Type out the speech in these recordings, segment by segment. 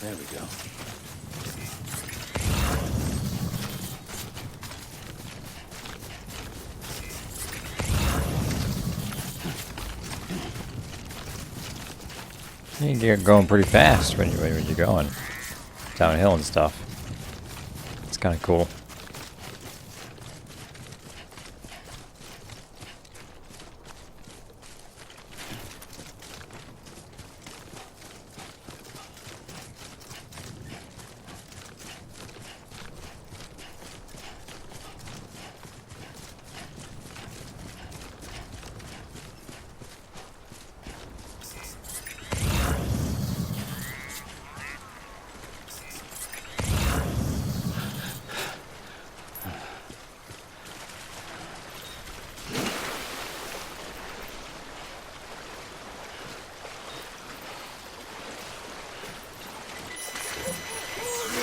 There we go. You get going pretty fast when you're going downhill and stuff. It's kind of cool.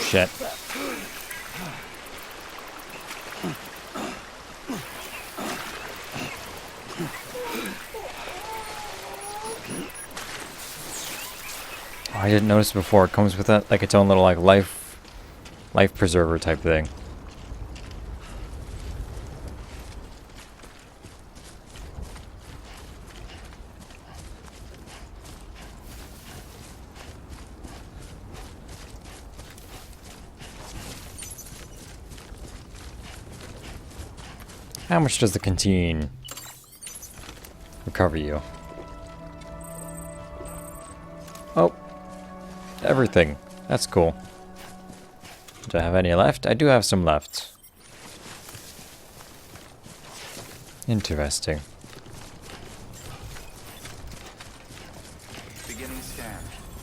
Shit. Oh, I didn't notice before. It comes with that, like its own little like life preserver type thing. How much does the canteen recover you? Oh, everything. That's cool. Do I have any left? I do have some left. Interesting. Beginning scan.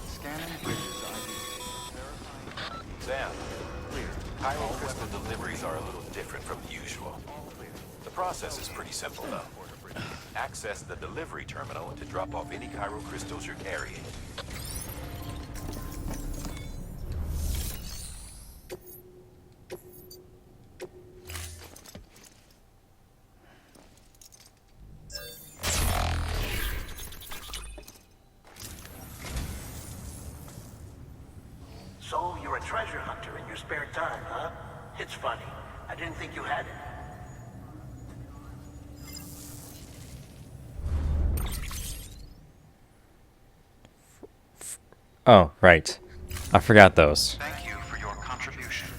Scanning bridges ID. Sam, clear. Chiral crystal deliveries are a little different from usual. The process is pretty simple, though. Access the delivery terminal to drop off any chiral crystals you're carrying. So you're a treasure hunter in your spare time, huh? It's funny. I didn't think you had it. Oh, right. I forgot those. Thank you for your contribution.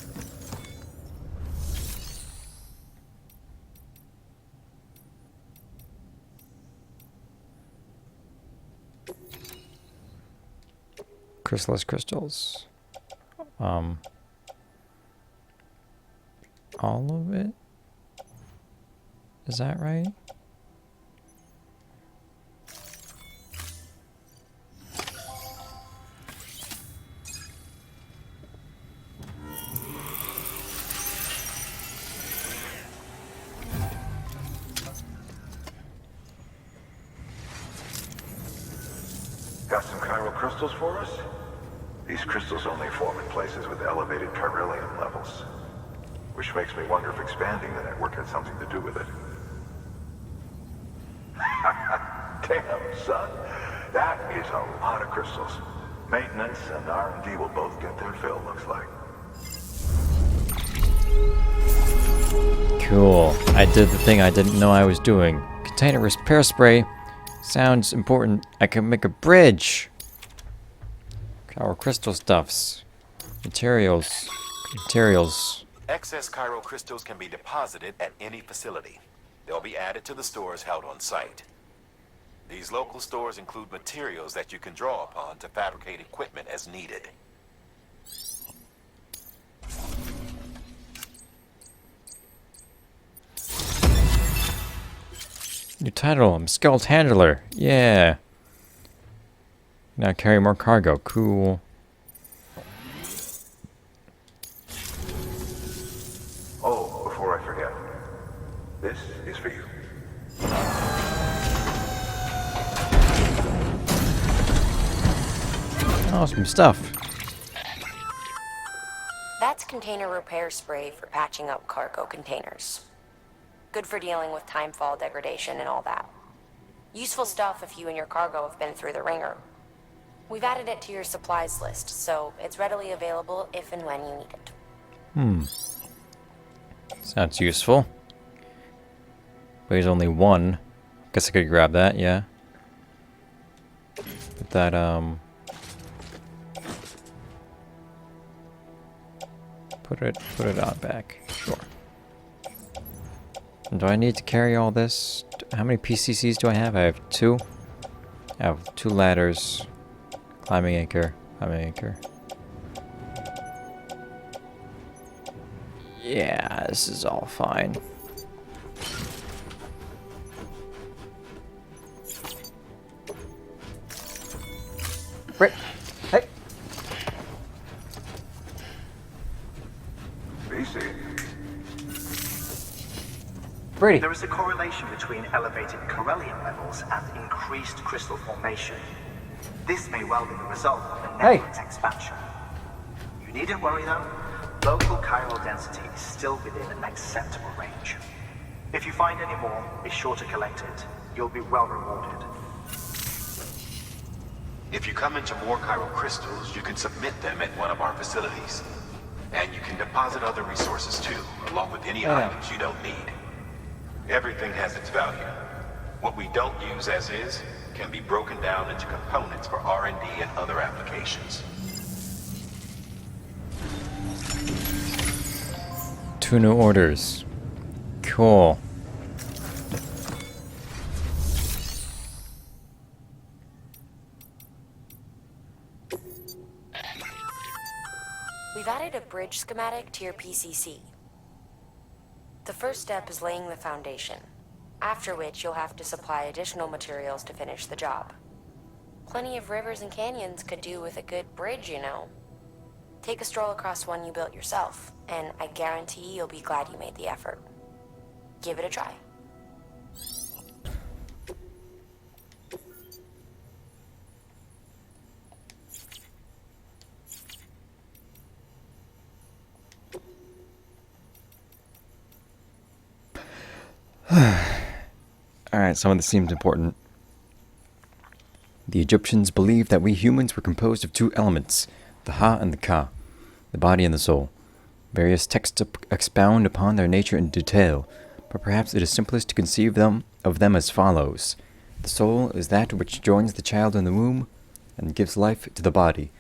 Chrysalis crystals. All of it? Is that right? Got some chiral crystals for us? These crystals only form in places with elevated chiralium levels. Which makes me wonder if expanding the network had something to do with it. Damn, son. That is a lot of crystals. Maintenance and R&D will both get their fill, looks like. Cool. I did the thing I didn't know I was doing. Container repair spray. Sounds important. I can make a bridge. Chiral crystal stuffs. Materials. Excess chiral crystals can be deposited at any facility. They'll be added to the stores held on site. These local stores include materials that you can draw upon to fabricate equipment as needed. New title. I'm skilled handler. Yeah. Now carry more cargo. Cool. Oh, before I forget. This is for you. Oh, some stuff. That's container repair spray for patching up cargo containers. Good for dealing with timefall degradation and all that. Useful stuff if you and your cargo have been through the ringer. We've added it to your supplies list, so it's readily available if and when you need it. Sounds useful. But there's only one. Guess I could grab that, yeah. Put that, Put it on back. Sure. And do I need to carry all this? How many PCCs do I have? I have 2. I have 2 ladders. Climbing anchor. Climbing anchor. Yeah, this is all fine. Right. Hey. BC. Brady. There is a correlation between elevated corellium levels and increased crystal formation. This may well be the result of the Hey. network's expansion. You needn't worry though. Local chiral density is still within an acceptable range. If you find any more, be sure to collect it. You'll be well rewarded. If you come into more chiral crystals, you can submit them at one of our facilities. And you can deposit other resources too, along with any items you don't need. Everything has its value. What we don't use as is can be broken down into components for R&D and other applications. 2 new orders. Cool. We've added a bridge schematic to your PCC. The first step is laying the foundation, after which you'll have to supply additional materials to finish the job. Plenty of rivers and canyons could do with a good bridge, you know. Take a stroll across one you built yourself, and I guarantee you'll be glad you made the effort. Give it a try. Alright, some of this seems important. The Egyptians believed that we humans were composed of 2 elements, the Ha and the Ka, the body and the soul. Various texts expound upon their nature in detail, but perhaps it is simplest to conceive of them as follows. The soul is that which joins the child in the womb and gives life to the body.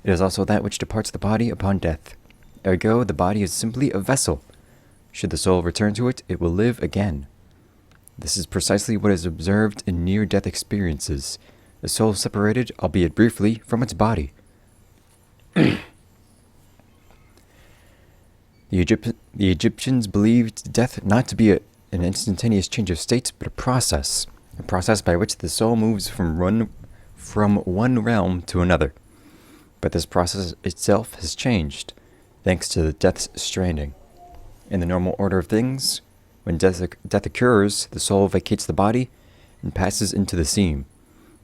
It is also that which departs the body upon death. Ergo, the body is simply a vessel. Should the soul return to it, it will live again. This is precisely what is observed in near-death experiences. The soul separated, albeit briefly, from its body. The Egyptians believed death not to be an instantaneous change of state, but a process by which the soul moves from one realm to another. But this process itself has changed, thanks to the death's stranding. In the normal order of things, when death occurs, the soul vacates the body and passes into the seam.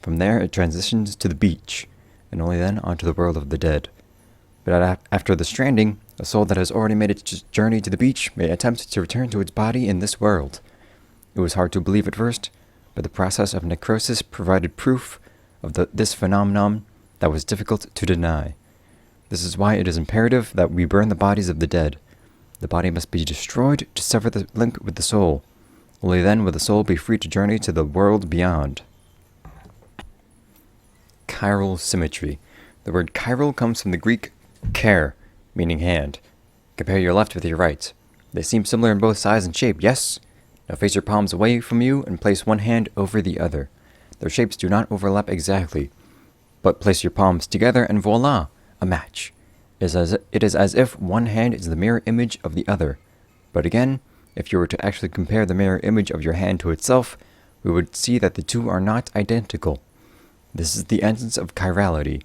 From there, it transitions to the beach, and only then onto the world of the dead. But after the stranding, a soul that has already made its journey to the beach may attempt to return to its body in this world. It was hard to believe at first, but the process of necrosis provided proof of this phenomenon that was difficult to deny. This is why it is imperative that we burn the bodies of the dead. The body must be destroyed to sever the link with the soul. Only then will the soul be free to journey to the world beyond. Chiral symmetry. The word chiral comes from the Greek cher, meaning hand. Compare your left with your right. They seem similar in both size and shape, yes? Now face your palms away from you and place one hand over the other. Their shapes do not overlap exactly, but place your palms together and voila, a match. It is as if one hand is the mirror image of the other. But again, if you were to actually compare the mirror image of your hand to itself, we would see that the two are not identical. This is the essence of chirality,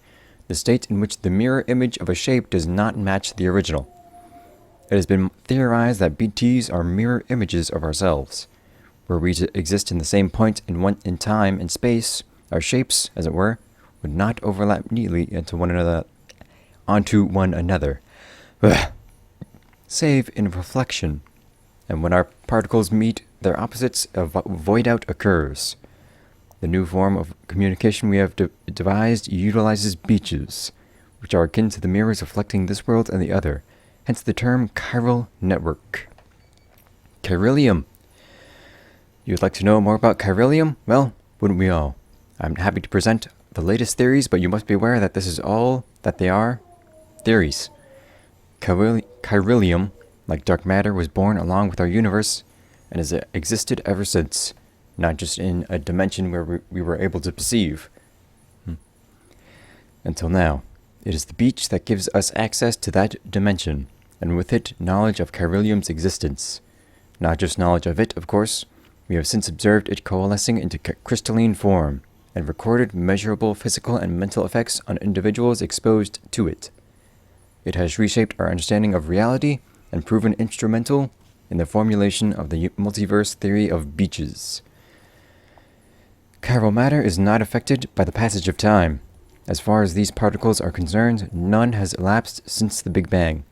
the state in which the mirror image of a shape does not match the original. It has been theorized that BTs are mirror images of ourselves. Were we to exist in the same point in time and space, our shapes, as it were, would not overlap neatly onto one another, save in reflection. And when our particles meet their opposites, a void-out occurs. The new form of communication we have devised utilizes beaches, which are akin to the mirrors reflecting this world and the other, hence the term chiral network. Chiralium. You'd like to know more about chiralium? Well, wouldn't we all? I'm happy to present the latest theories, but you must be aware that this is all that they are. Theories. Chiralium, like dark matter, was born along with our universe and has existed ever since, not just in a dimension where we were able to perceive. Until now, it is the beach that gives us access to that dimension, and with it, knowledge of chiralium's existence. Not just knowledge of it, of course. We have since observed it coalescing into crystalline form, and recorded measurable physical and mental effects on individuals exposed to it. It has reshaped our understanding of reality and proven instrumental in the formulation of the multiverse theory of beaches. Chiral matter is not affected by the passage of time. As far as these particles are concerned, none has elapsed since the Big Bang.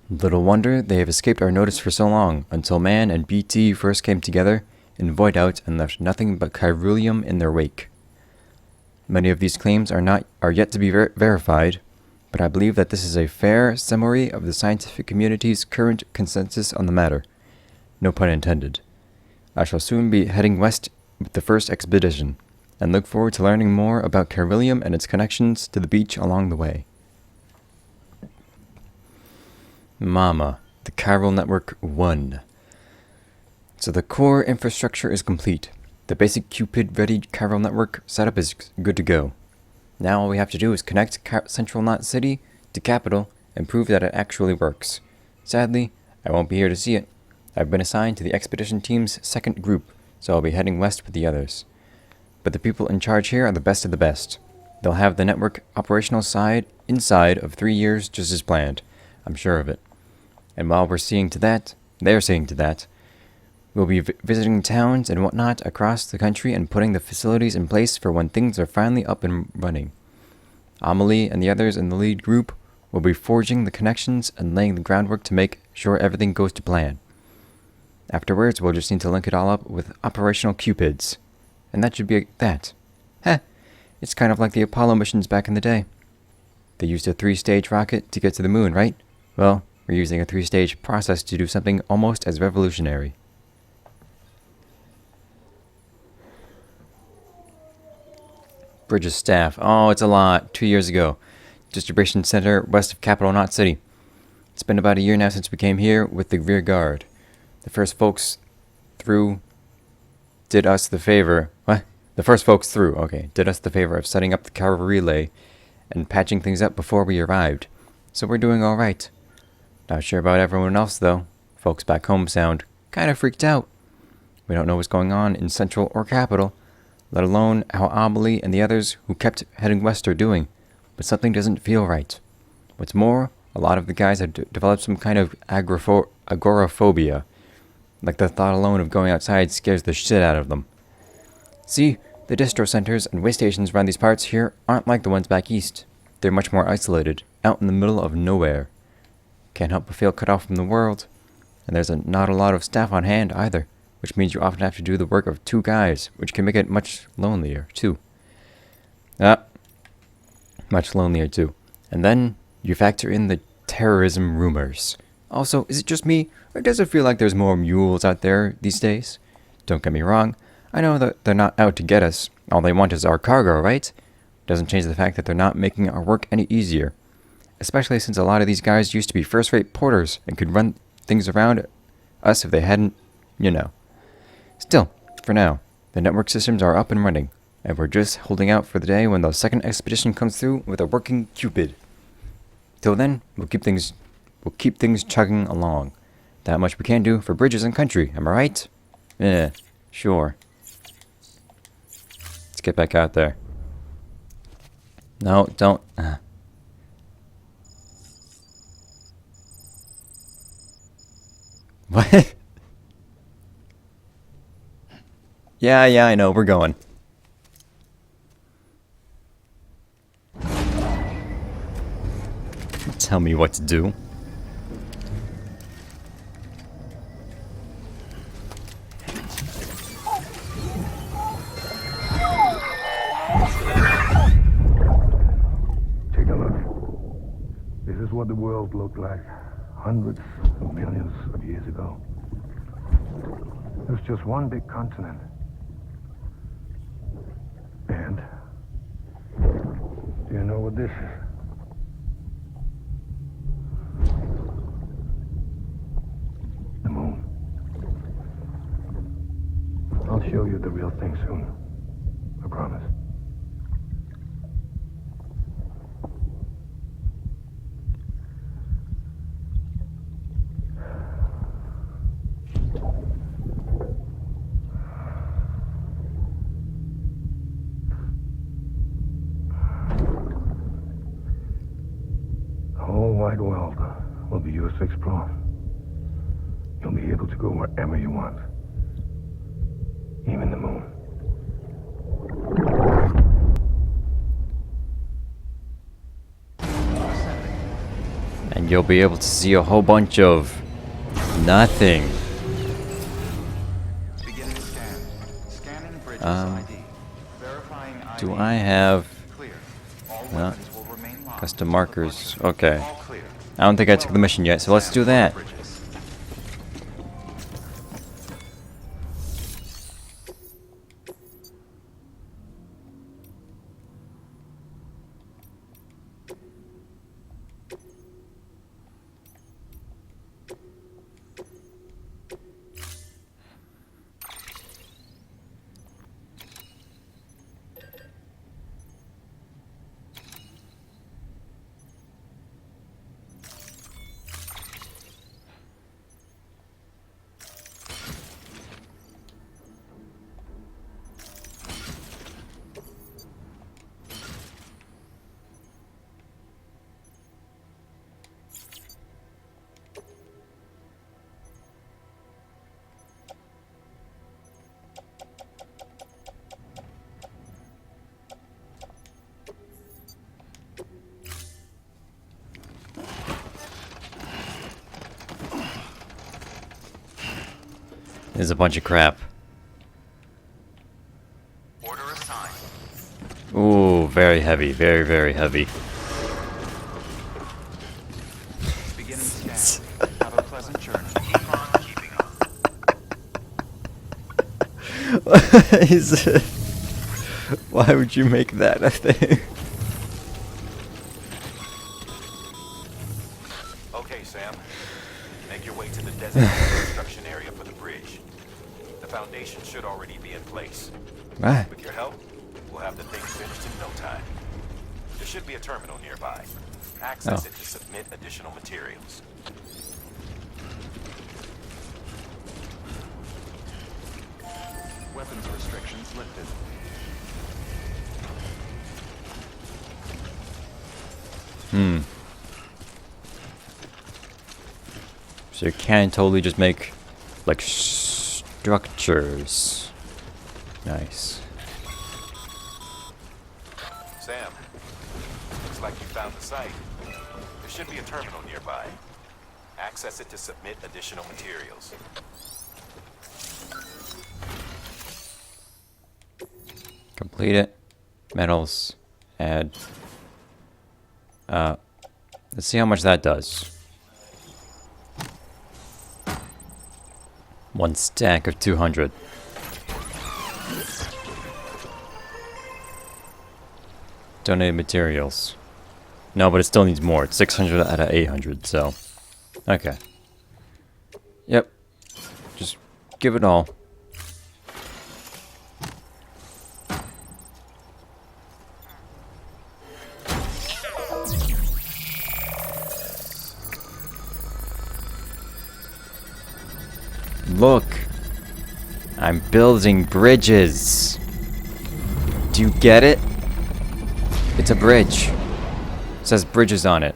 Little wonder they have escaped our notice for so long, until man and BT first came together in void out and left nothing but chiralium in their wake. Many of these claims are yet to be verified, but I believe that this is a fair summary of the scientific community's current consensus on the matter. No pun intended. I shall soon be heading west with the first expedition, and look forward to learning more about chiralium and its connections to the beach along the way. Mama, the chiral network 1. So the core infrastructure is complete. The basic Cupid-ready chiral network setup is good to go. Now all we have to do is connect Central Knot City to Capital and prove that it actually works. Sadly, I won't be here to see it. I've been assigned to the expedition team's second group, so I'll be heading west with the others. But the people in charge here are the best of the best. They'll have the network operational inside of 3 years just as planned. I'm sure of it. And while they're seeing to that, we'll be visiting towns and whatnot across the country and putting the facilities in place for when things are finally up and running. Amelie and the others in the lead group will be forging the connections and laying the groundwork to make sure everything goes to plan. Afterwards, we'll just need to link it all up with operational Cupids. And that should be that. Heh, it's kind of like the Apollo missions back in the day. They used a 3-stage rocket to get to the moon, right? Well, we're using a 3-stage process to do something almost as revolutionary. Bridges staff. Oh, it's a lot. 2 years ago. Distribution center west of Capital Knot City. It's been about a year now since we came here with the rear guard. The first folks through did us the favor. What? The first folks through, okay, did us the favor of setting up the chiral relay and patching things up before we arrived. So we're doing alright. Not sure about everyone else, though. Folks back home sound kind of freaked out. We don't know what's going on in Central or Capital, let alone how Amelie and the others who kept heading west are doing. But something doesn't feel right. What's more, a lot of the guys have developed some kind of agoraphobia. Like the thought alone of going outside scares the shit out of them. See, the distro centers and way stations around these parts here aren't like the ones back east. They're much more isolated, out in the middle of nowhere. Can't help but feel cut off from the world. And there's not a lot of staff on hand either, which means you often have to do the work of 2 guys, which can make it much lonelier, too. Much lonelier, too. And then you factor in the terrorism rumors. Also, is it just me, or does it feel like there's more mules out there these days? Don't get me wrong, I know that they're not out to get us. All they want is our cargo, right? Doesn't change the fact that they're not making our work any easier. Especially since a lot of these guys used to be first-rate porters and could run things around us if they hadn't, you know. Still, for now, the network systems are up and running, and we're just holding out for the day when the second expedition comes through with a working Cupid. Till then, we'll keep things chugging along. That much we can do for bridges and country, am I right? Yeah, sure. Let's get back out there. No, don't. What? Yeah, I know, we're going. Tell me what to do. what the world looked like hundreds of millions of years ago. It was just one big continent. And do you know what this is? The moon. I'll show you the real thing soon. I promise. The whole wide world will be yours to explore. You'll be able to go wherever you want. Even the moon. And you'll be able to see a whole bunch of nothing. Beginning scan. Scanning bridges ID. Verifying ID. Do I have Clear. All no, weapons will remain locked. custom markers? Okay. All clear. I don't think I took the mission yet, so let's do that. Bridges. There's a bunch of crap. Order assigned. Ooh, very heavy, very, very heavy. Beginning scan. Have a pleasant journey. Keep on keeping on. Why would you make that a thing? Okay, Sam. Make your way to the designated construction area for the bridge. The foundation should already be in place. Ah, With your help, we'll have the thing finished in no time. There should be a terminal nearby. Access Oh. it to submit additional materials. Weapons restrictions lifted. So you can totally just make, like, structures. Nice. Sam, looks like you found the site. There should be a terminal nearby. Access it to submit additional materials. Complete it. Metals. Add. Let's see how much that does. 1 stack of 200. Donated materials. No, but it still needs more. It's 600 out of 800, so. Okay. Yep. Just give it all. Look, I'm building bridges. Do you get it? It's a bridge. It says bridges on it.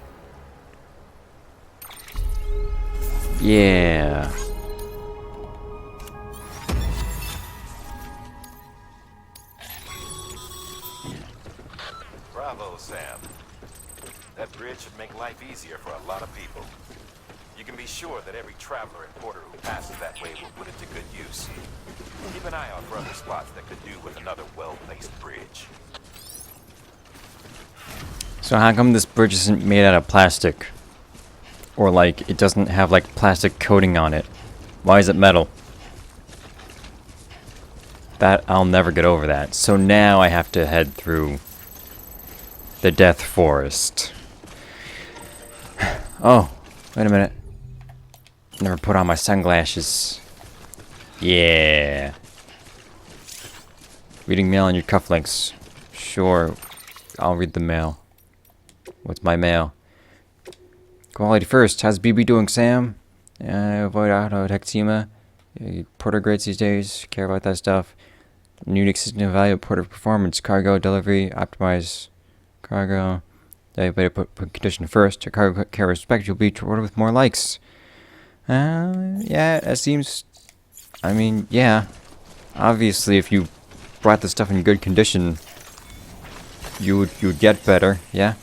Yeah. Bravo, Sam. That bridge should make life easier for a lot of people. You can be sure that every traveler and porter who passes that way will put it to good use. Keep an eye out for other spots that could do with another well-placed bridge. So how come this bridge isn't made out of plastic? Or like, it doesn't have like plastic coating on it. Why is it metal? That, I'll never get over that. So now I have to head through the Death Forest. Oh, wait a minute. Never put on my sunglasses. Yeah. Reading mail on your cufflinks. Sure, I'll read the mail. What's my mail? Quality first. How's BB doing, Sam? Avoid autotexema. Porter grades these days. Care about that stuff. Unique system evaluate porter performance. Cargo delivery. Optimize cargo. Everybody put condition first. Your cargo care respect. You'll be rewarded with more likes. Yeah, it seems. I mean, yeah. Obviously, if you brought the stuff in good condition, you'd get better. Yeah.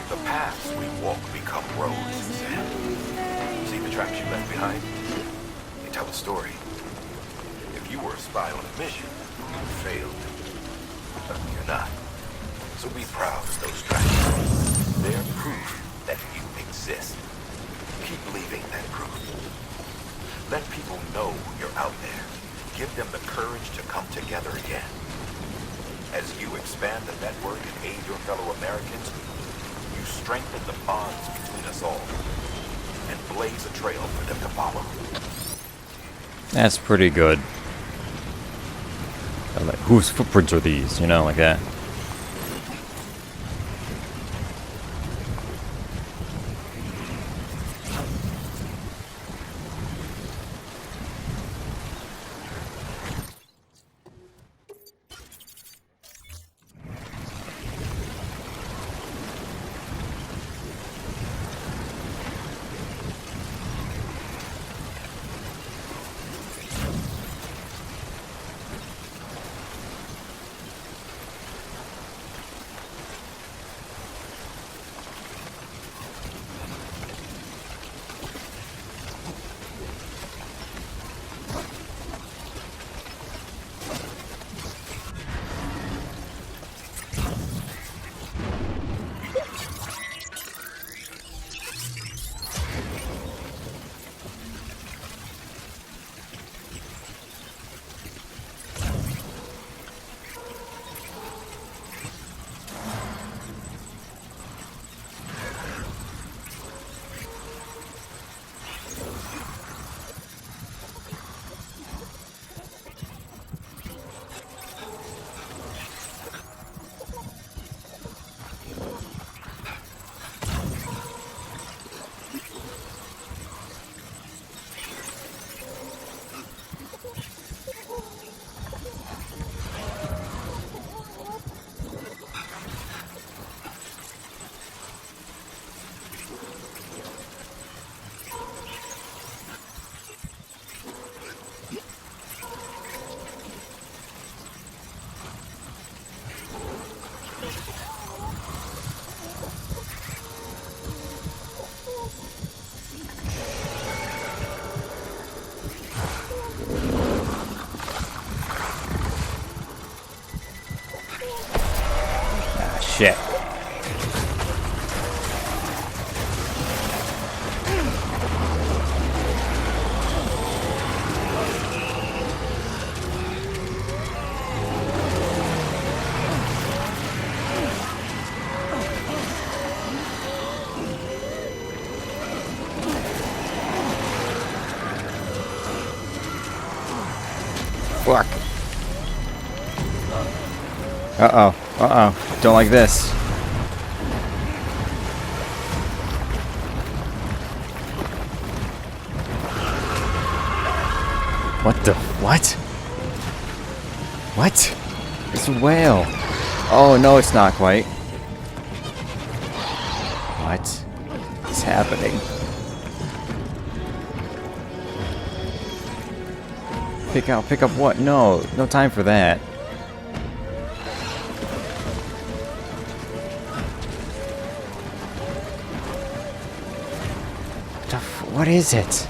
The paths we walk become roads, Sam. See the tracks you left behind? They tell a story. If you were a spy on a mission, you failed. But you're not. So be proud of those tracks. They're proof that you exist. Keep leaving that proof. Let people know you're out there. Give them the courage to come together again. As you expand the network and aid your fellow Americans, you strengthen the bonds between us all and blaze a trail for them to follow. That's pretty good. Like, whose footprints are these? You know, like that. Shit. Fuck. Uh-oh. Uh-oh. Don't like this. What the... What? What? It's a whale. Oh, no, it's not quite. What is happening? Pick up what? No time for that. What is it?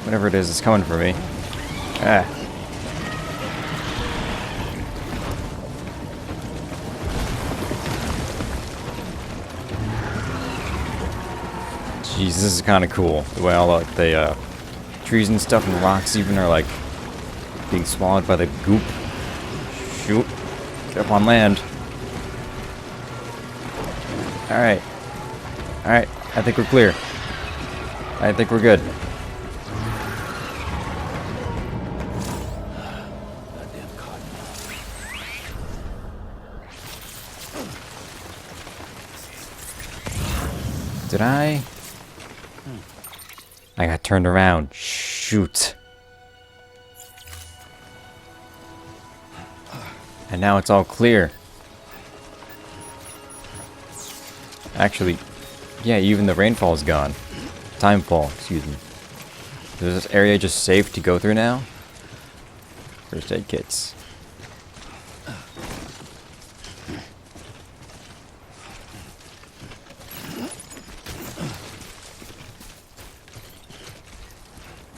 Whatever it is, it's coming for me. Ah. Jeez, this is kind of cool. The way all like the trees and stuff and rocks even are like being swallowed by the goop. Shoot. Get up on land. Alright. Alright. I think we're clear. I think we're good. Did I got turned around. Shoot. And now it's all clear. Actually, yeah, even the rainfall's gone. Timefall, excuse me. Is this area just safe to go through now? First aid kits.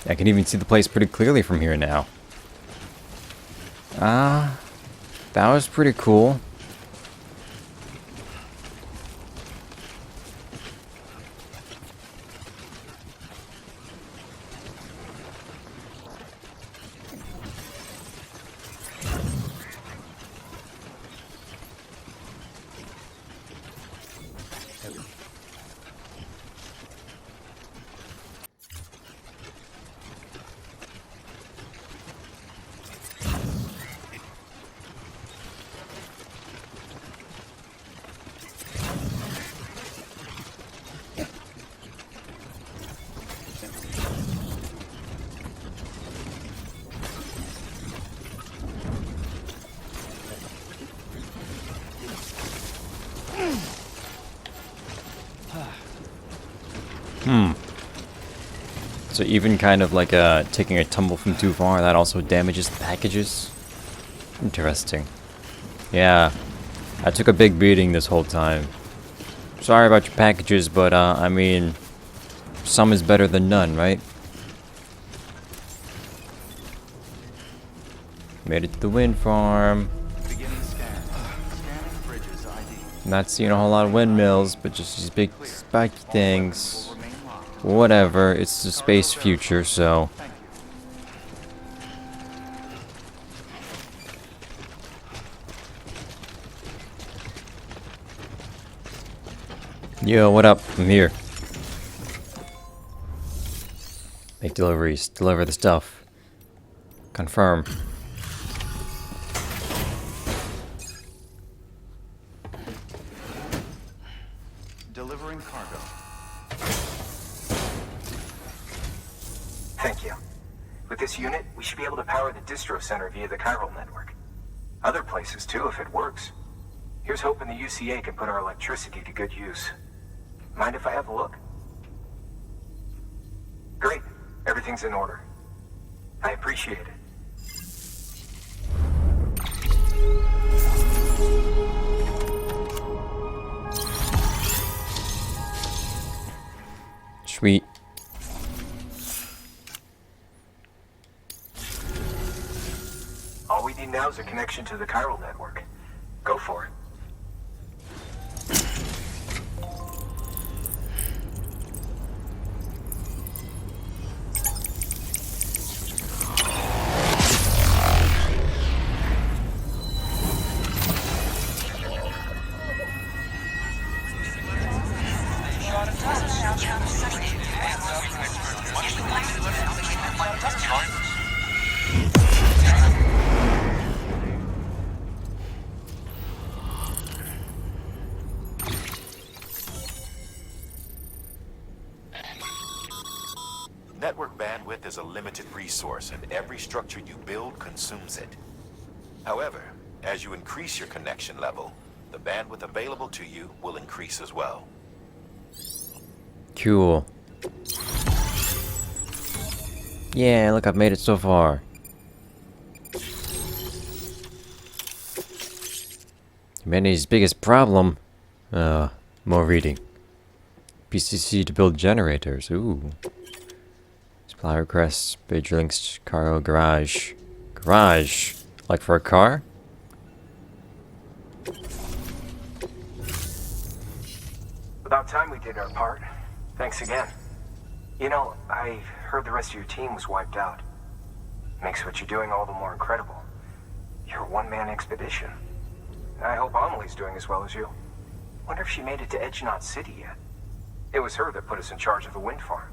I can even see the place pretty clearly from here now. That was pretty cool. So even kind of like taking a tumble from too far, that also damages the packages? Interesting. Yeah, I took a big beating this whole time. Sorry about your packages, but I mean, some is better than none, right? Made it to the wind farm. Beginning scan. Scanning bridges ID. Not seeing a whole lot of windmills, but just these big spiky things. Will remain locked. Whatever, it's the space future, so... Yo, what up? I'm here. Make deliveries. Deliver the stuff. Confirm. Delivering cargo. Thank you. With this unit, we should be able to power the distro center via the chiral network. Other places too, if it works. Here's hoping the UCA can put our electricity to good use. Mind if I have a look? Great. Everything's in order. I appreciate it. Sweet. All we need now is a connection to the chiral network. Go for it. Network bandwidth is a limited resource, and every structure you build consumes it. However, as you increase your connection level, the bandwidth available to you will increase as well. Cool. Yeah, look, I've made it so far. Humanity's biggest problem? More reading. PCC to build generators. Ooh. Supply requests, page links, cargo garage. Garage? Like for a car? About time we did our part. Thanks again. You know, I heard the rest of your team was wiped out. Makes what you're doing all the more incredible. You're a one-man expedition. I hope Amelie's doing as well as you. Wonder if she made it to Edgenot City yet. It was her that put us in charge of the wind farm.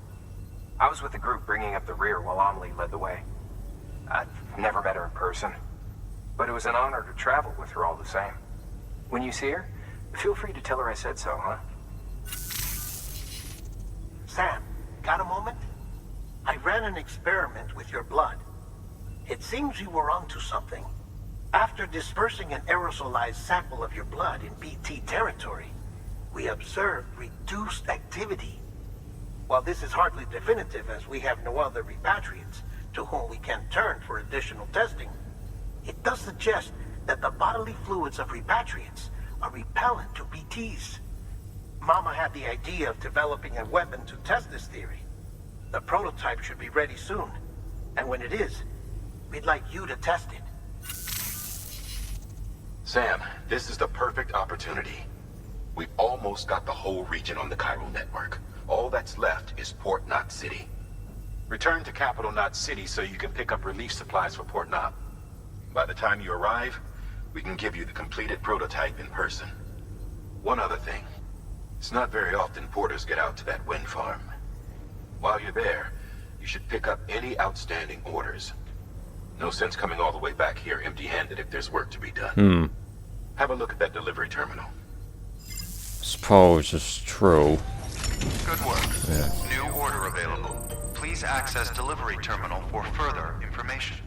I was with the group bringing up the rear while Amelie led the way. I've never met her in person, but it was an honor to travel with her all the same. When you see her, feel free to tell her I said so, huh? Sam, got a moment? I ran an experiment with your blood. It seems you were onto something. After dispersing an aerosolized sample of your blood in BT territory, we observed reduced activity. While this is hardly definitive, as we have no other repatriates to whom we can turn for additional testing, it does suggest that the bodily fluids of repatriates are repellent to BTs. Mama had the idea of developing a weapon to test this theory. The prototype should be ready soon, and when it is, we'd like you to test it. Sam, this is the perfect opportunity. We've almost got the whole region on the chiral network. All that's left is Port Knot City. Return to Capital Knot City so you can pick up relief supplies for Port Knot. By the time you arrive, we can give you the completed prototype in person. One other thing. It's not very often porters get out to that wind farm. While you're there, you should pick up any outstanding orders. No sense coming all the way back here empty-handed if there's work to be done. Have a look at that delivery terminal. Suppose it's true. Good work. Yeah. New order available. Please access delivery terminal for further information.